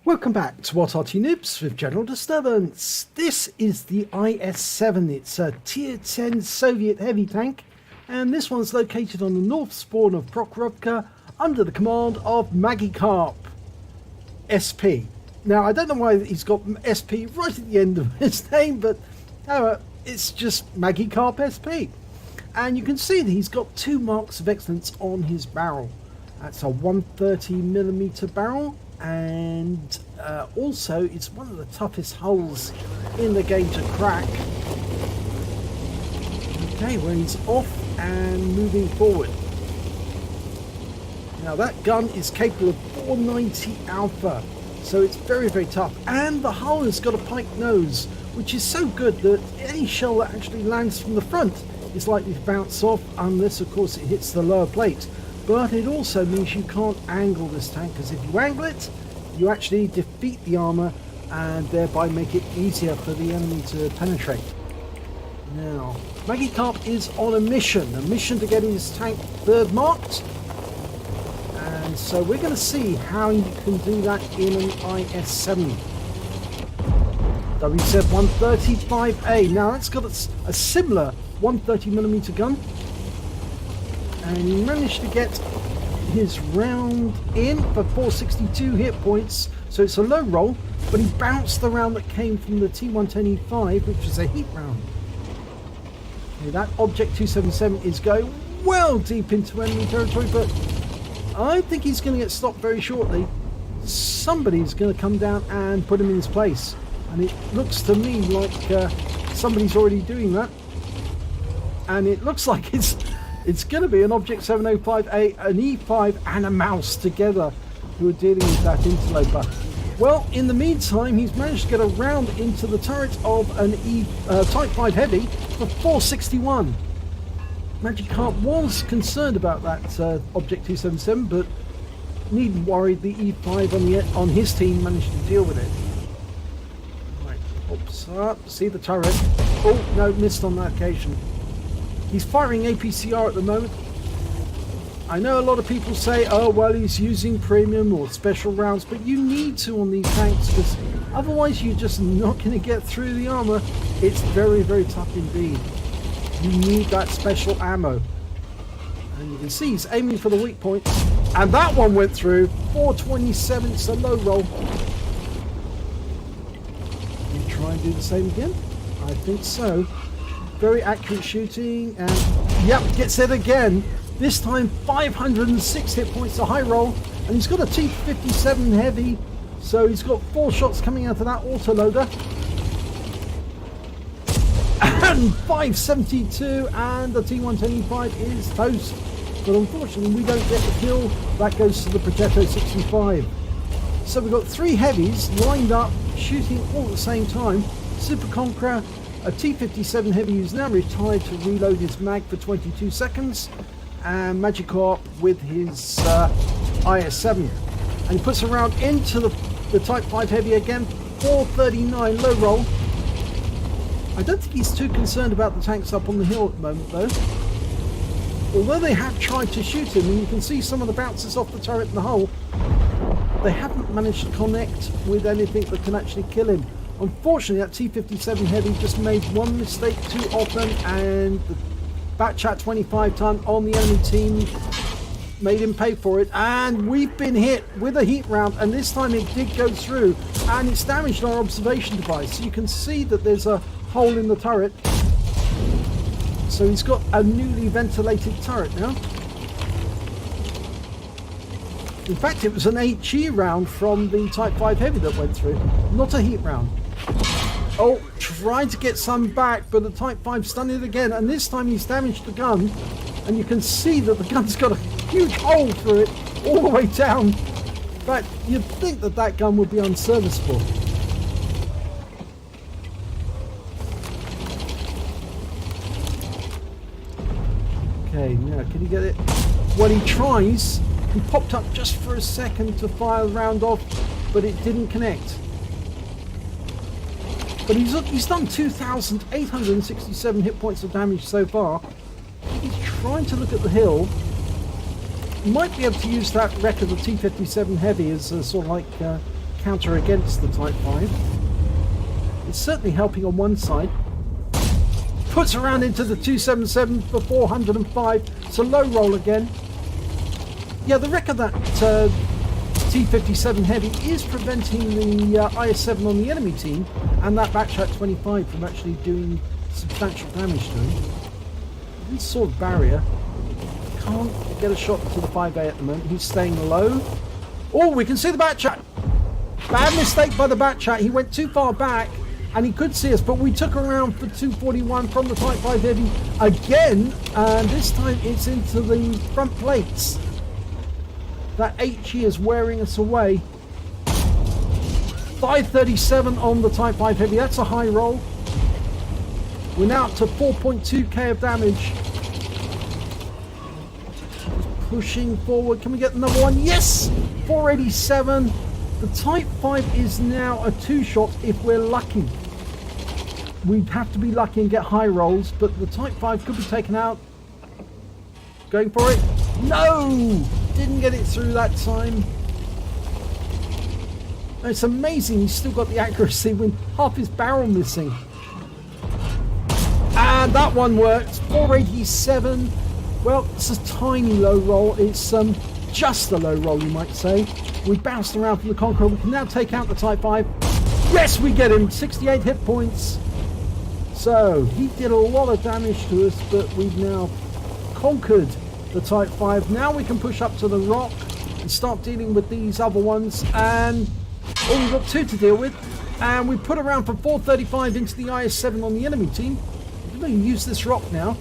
Welcome back to what Arty Noobs with General Disturbance. This is the IS-7. It's a Tier 10 Soviet heavy tank, and this one's located on the north spawn of Prokhorovka under the command of Magikarp SP. Now, I don't know why he's got SP right at the end of his name, but it's just Magikarp SP. And you can see that he's got 2 marks of excellence on his barrel. That's a 130mm barrel, and also it's one of the toughest hulls in the game to crack. Okay, well, he's off and moving forward. Now that gun is capable of 490 alpha, so it's very, very tough, and the hull has got a pike nose, which is so good that any shell that actually lands from the front is likely to bounce off, unless of course it hits the lower plate. But it also means you can't angle this tank, because if you angle it, you actually defeat the armor and thereby make it easier for the enemy to penetrate. Now, Magikarp is on a mission to get his tank 3rd marked. And so we're going to see how you can do that in an IS-7. WZ-135A. Now that's got a similar 130mm gun. And he managed to get his round in for 462 hit points, so it's a low roll, but he bounced the round that came from the T110E5, which is a heat round. Okay, that Object 277 is going well deep into enemy territory, but I think he's going to get stopped very shortly. Somebody's going to come down and put him in his place, and it looks to me like somebody's already doing that, and it looks like it's going to be an Object 705A, an E5 and a mouse together who are dealing with that interloper. Well, in the meantime, he's managed to get a round into the turret of an Type 5 Heavy for 461. Magikarp was concerned about that Object 277, but needn't worry, the E5 on his team managed to deal with it. Right, oops, see the turret. Oh, no, missed on that occasion. He's firing APCR at the moment. I know a lot of people say, oh, well, he's using premium or special rounds, but you need to on these tanks, because otherwise you're just not going to get through the armor. It's very, very tough indeed. You need that special ammo. And you can see he's aiming for the weak points, and that one went through. 427, it's a low roll. You try and do the same again? I think so. Very accurate shooting, and yep, gets it again. This time 506 hit points, a high roll, and he's got a T57 heavy, so he's got 4 shots coming out of that autoloader. And 572, and the T110E5 is toast. But unfortunately, we don't get the kill. That goes to the Progetto 65. So we've got 3 heavies lined up, shooting all at the same time. Super Conqueror, a T57 Heavy who's now retired to reload his mag for 22 seconds, and Magikarp with his IS-7. And he puts a round into the Type 5 Heavy again, 439 low roll. I don't think he's too concerned about the tanks up on the hill at the moment though. Although they have tried to shoot him, and you can see some of the bounces off the turret and the hull, they haven't managed to connect with anything that can actually kill him. Unfortunately, that T57 Heavy just made one mistake too often, and the Batchat 25 ton on the enemy team made him pay for it. And we've been hit with a heat round, and this time it did go through, and it's damaged our observation device. So you can see that there's a hole in the turret. So he's got a newly ventilated turret now. In fact, it was an HE round from the Type 5 Heavy that went through, not a heat round. Oh, trying to get some back, but the Type 5 stunned it again, and this time he's damaged the gun, and you can see that the gun's got a huge hole through it, all the way down. In fact, you'd think that that gun would be unserviceable. Okay, now can he get it? Well, he tries. He popped up just for a second to fire the round off, but it didn't connect. But he's done 2,867 hit points of damage so far. He's trying to look at the hill. He might be able to use that wreck of the T57 Heavy as a sort of like counter against the Type 5. It's certainly helping on one side. Puts around into the 277 for 405. It's a low roll again. Yeah, the wreck of that T57 Heavy is preventing the IS-7 on the enemy team and that Backshot 25 from actually doing substantial damage to him. This sort of barrier. Can't get a shot to the 5A at the moment. He's staying low. Oh, we can see the Backshot. Bad mistake by the Backshot. He went too far back and he could see us, but we took around for 241 from the Type 5 Heavy again, and this time it's into the front plates. That HE is wearing us away. 537 on the Type 5 Heavy. That's a high roll. We're now up to 4.2k of damage. Pushing forward. Can we get another one? Yes! 487. The Type 5 is now a 2-shot if we're lucky. We'd have to be lucky and get high rolls, but the Type 5 could be taken out. Going for it. No! Didn't get it through that time. It's amazing he's still got the accuracy with half his barrel missing. And that one worked. 487. Well, it's a tiny low roll. It's just a low roll, you might say. We bounced around from the Conqueror. We can now take out the Type 5. Yes, we get him. 68 hit points. So, he did a lot of damage to us, but we've now conquered the Type 5. Now we can push up to the rock and start dealing with these other ones. And, oh, we've got 2 to deal with. And we put around for 435 into the IS-7 on the enemy team. We're going to use this rock now.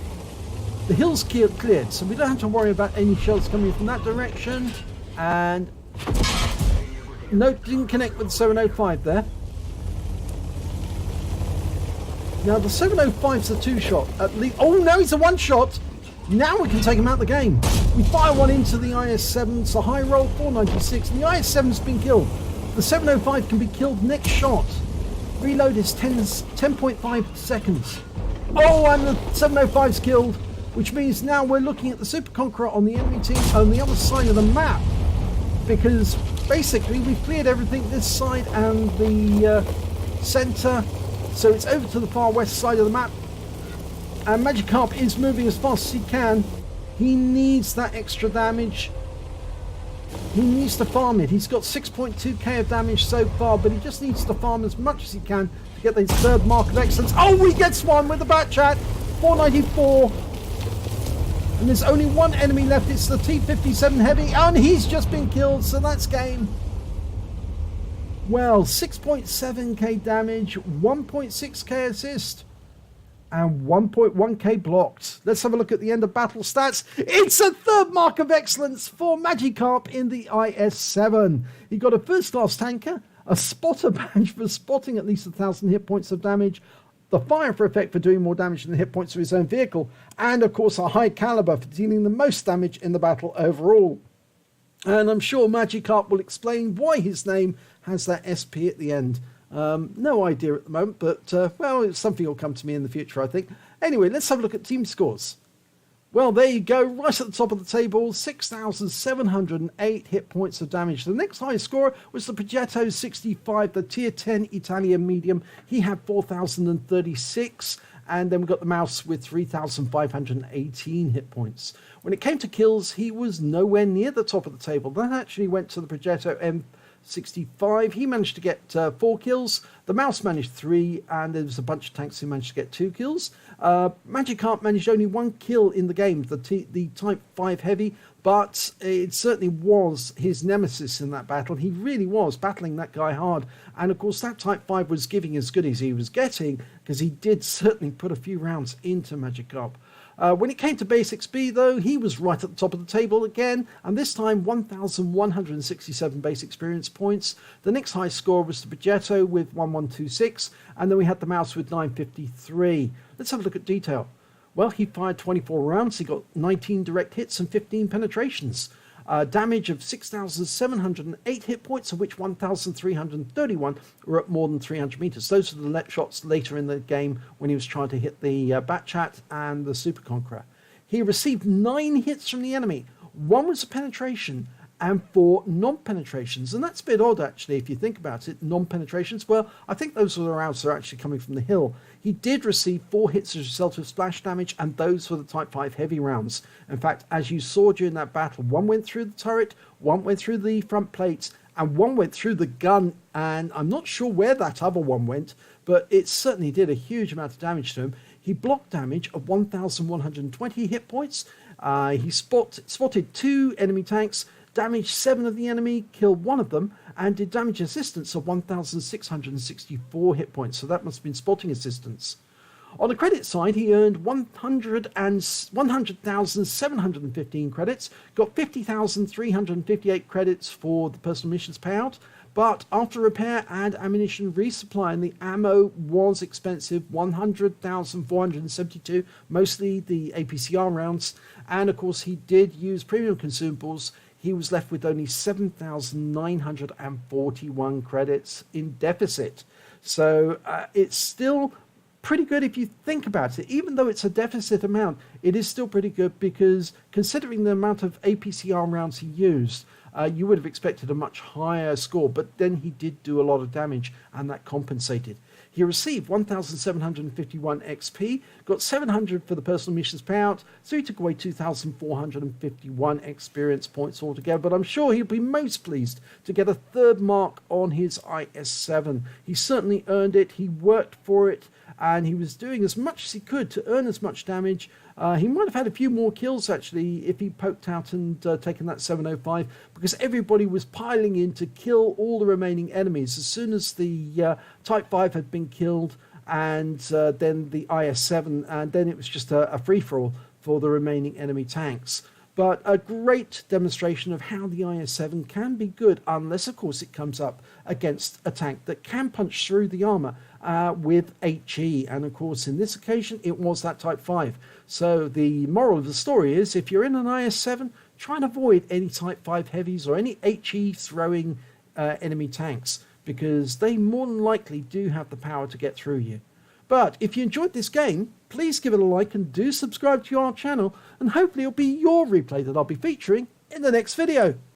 The hill's cleared, so we don't have to worry about any shells coming from that direction. And no, didn't connect with the 705 there. Now the 705's a 2-shot at least. Oh no, he's a 1-shot. Now we can take him out of the game. We fire one into the IS-7. It's a high roll, 496, and the IS-7's been killed. The 705 can be killed next shot. Reload is 10.5 seconds. Oh, and the 705's killed, which means now we're looking at the Super Conqueror on the enemy team on the other side of the map, because basically we've cleared everything this side and the center, so it's over to the far west side of the map, and Magikarp is moving as fast as he can. He needs that extra damage. He needs to farm it. He's got 6.2k of damage so far, but he just needs to farm as much as he can to get his 3rd mark of excellence. Oh, he gets one with the Batchat. 494. And there's only one enemy left. It's the T57 Heavy, and he's just been killed, so that's game. Well, 6.7k damage, 1.6k assist, and 1.1k blocked. Let's have a look at the end of battle stats. It's a 3rd mark of excellence for Magikarp in the IS-7. He got a 1st class tanker, a spotter badge for spotting at least 1,000 hit points of damage, the fire for effect for doing more damage than the hit points of his own vehicle, and of course a high caliber for dealing the most damage in the battle overall. And I'm sure Magikarp will explain why his name has that SP at the end. No idea at the moment, but well, it's something will come to me in the future, I think. Anyway, let's have a look at team scores. Well, there you go, right at the top of the table, 6,708 hit points of damage. The next highest scorer was the Progetto 65, the tier 10 Italian medium. He had 4,036, and then we got the mouse with 3,518 hit points. When it came to kills, he was nowhere near the top of the table. That actually went to the Progetto M65. He managed to get 4 kills. The mouse managed 3, and there was a bunch of tanks who managed to get 2 kills. Magikarp managed only 1 kill in the game, the Type 5 Heavy, but it certainly was his nemesis in that battle. He really was battling that guy hard, and of course that Type 5 was giving as good as he was getting, because he did certainly put a few rounds into Magikarp. When it came to base XP, though, he was right at the top of the table again, and this time 1,167 base experience points. The next high score was the Progetto with 1126, and then we had the mouse with 953. Let's have a look at detail. Well, he fired 24 rounds, he got 19 direct hits and 15 penetrations. Damage of 6,708 hit points, of which 1,331 were at more than 300 meters. Those are the shots later in the game when he was trying to hit the Batchat and the Super Conqueror. He received 9 hits from the enemy. 1 was a penetration, and 4 non-penetrations. And that's a bit odd, actually, if you think about it. Non-penetrations, well, I think those were the rounds that are actually coming from the hill. He did receive 4 hits as a result of splash damage, and those were the Type 5 heavy rounds. In fact, as you saw during that battle, 1 went through the turret, 1 went through the front plates, and 1 went through the gun, and I'm not sure where that other one went, but it certainly did a huge amount of damage to him. He blocked damage of 1,120 hit points. He spotted 2 enemy tanks, damaged 7 of the enemy, killed 1 of them, and did damage assistance of 1,664 hit points. So that must have been spotting assistance. On the credit side, he earned 100,715 credits, got 50,358 credits for the personal missions payout, but after repair and ammunition resupply, and the ammo was expensive, 100,472, mostly the APCR rounds, and of course he did use premium consumables. He was left with only 7,941 credits in deficit. So it's still pretty good if you think about it. Even though it's a deficit amount, it is still pretty good, because considering the amount of APCR rounds he used, you would have expected a much higher score, but then he did do a lot of damage, and that compensated. He received 1,751 XP, got 700 for the personal missions payout, so he took away 2,451 experience points altogether, but I'm sure he'll be most pleased to get a 3rd mark on his IS-7. He certainly earned it, he worked for it, and he was doing as much as he could to earn as much damage. He might have had a few more kills, actually, if he poked out and taken that 705, because everybody was piling in to kill all the remaining enemies. As soon as the Type 5 had been killed, and then the IS-7, and then it was just a free-for-all for the remaining enemy tanks. But a great demonstration of how the IS-7 can be good, unless, of course, it comes up against a tank that can punch through the armor with HE. And, of course, in this occasion, it was that Type 5. So the moral of the story is, if you're in an IS-7, try and avoid any Type 5 heavies or any HE throwing enemy tanks, because they more than likely do have the power to get through you. But if you enjoyed this game, please give it a like and do subscribe to our channel, and hopefully it'll be your replay that I'll be featuring in the next video.